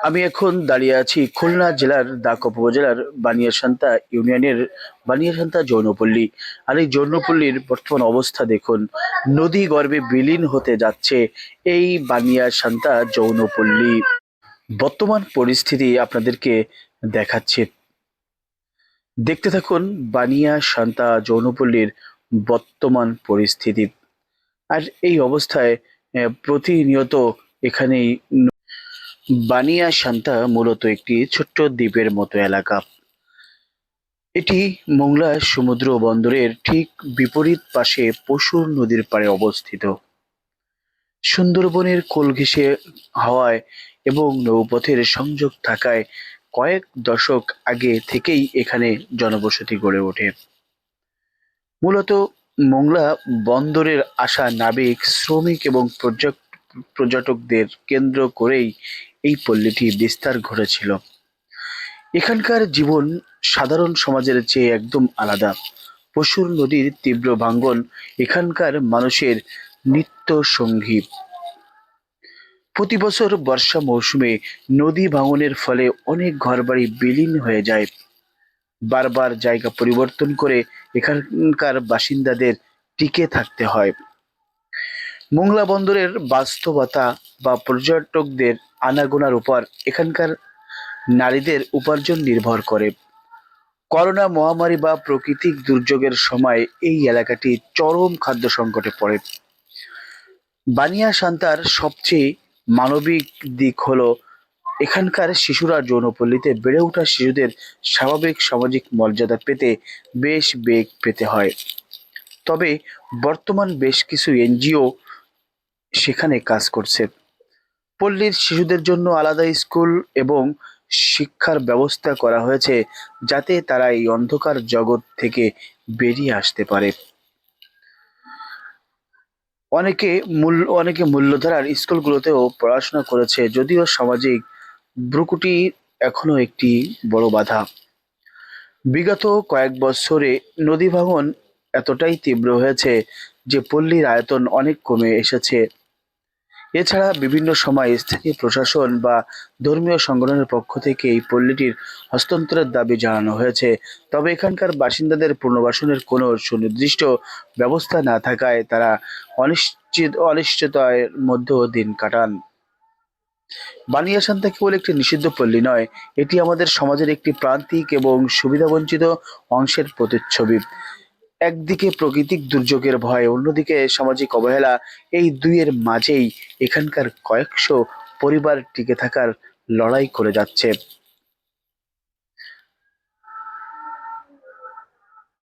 আমি এখন দাঁড়িয়ে আছি খুলনা জেলার দাকপ উপজেলার বানিয়াসান্তা ইউনিয়নের বানিয়াসান্তা যৌনপল্লী। আর এই যৌনপল্লীর বর্তমান অবস্থা দেখুন, নদী গর্ভে বিলীন হতে যাচ্ছে এই বানিয়াসান্তা যৌনপল্লী। বর্তমান পরিস্থিতি আপনাদেরকে দেখাচ্ছে, দেখতে থাকুন বানিয়াসান্তা যৌনপল্লীর বর্তমান পরিস্থিতি। আর এই অবস্থায় প্রতিনিয়ত এখানেই বানিয়াসান্তা মূলত একটি ছোট্ট দ্বীপের মতো এলাকা। এটি মোংলা সমুদ্র বন্দরের ঠিক বিপরীত পাশে পশুর নদীর পাড়ে অবস্থিত। সুন্দরবনের কোল ঘেঁষে হাওয়ায় এবং নৌপথের সংযোগ থাকায় কয়েক দশক আগে থেকেই এখানে জনবসতি গড়ে ওঠে। মূলত মোংলা বন্দরের আসা নাবিক, শ্রমিক এবং পর্যটকদের কেন্দ্র করেই এই পল্লীটি বিস্তার ঘটেছিল। এখানকার জীবন সাধারণ সমাজের চেয়ে একদম আলাদা। পশুর নদীর তীব্র ভাঙ্গন এখানকার মানুষের নিত্য সঙ্গী। প্রতি বছর বর্ষা মৌসুমে নদী ভাঙনের ফলে অনেক ঘরবাড়ি বিলীন হয়ে যায়। বারবার জায়গা পরিবর্তন করে এখানকার বাসিন্দাদের টিকে থাকতে হয়। মোংলা বন্দরের বাস্তবতা বা পর্যটকদের আনাগোনার উপর এখানকার নারীদের উপার্জন নির্ভর করে। করোনা মহামারী বা প্রাকৃতিক দুর্যোগের সময় এই এলাকাটি চরম খাদ্য সংকটে পড়ে। বানিয়াসান্তার সবচেয়ে মানবিক দিক হলো এখানকার শিশুরা যৌনপল্লীতে বেড়ে ওঠা শিশুদের স্বাভাবিক সামাজিক মর্যাদা পেতে বেশ বেগ পেতে হয়। তবে বর্তমান বেশ কিছু এনজিও সেখানে কাজ করছে। পল্লীর শিশুদের জন্য আলাদা স্কুল এবং শিক্ষার ব্যবস্থা করা হয়েছে, যাতে তারা এই অন্ধকার জগৎ থেকে বেরিয়ে আসতে পারে। অনেকে মূল্যধারার স্কুলগুলোতেও পড়াশোনা করেছে, যদিও সামাজিক ভ্রুকুটি এখনো একটি বড় বাধা। বিগত কয়েক বছরে নদী ভাঙন এতটাই তীব্র হয়েছে যে পল্লীর আয়তন অনেক কমে এসেছে। এছাড়া বিভিন্ন সময় স্থানীয় প্রশাসন বা ধর্মীয় সংগঠনের পক্ষ থেকে এই পল্লীটির হস্তান্তরের দাবি জানানো হয়েছে। তবে এখানকার বাসিন্দাদের পুনর্বাসনের কোনো সুনির্দিষ্ট ব্যবস্থা না থাকায় তারা অনিশ্চয়তার মধ্যেও দিন কাটান। বানিয়াসান্তা কেবল একটি নিষিদ্ধ পল্লী নয়, এটি আমাদের সমাজের একটি প্রান্তিক এবং সুবিধাবঞ্চিত অংশের প্রতিচ্ছবি। একদিকে প্রাকৃতিক দুর্যোগের ভয়, অন্যদিকে সামাজিক অবহেলা, এই দুইয়ের মাঝেই এখানকার কয়েকশো পরিবার টিকে থাকার লড়াই করে যাচ্ছে।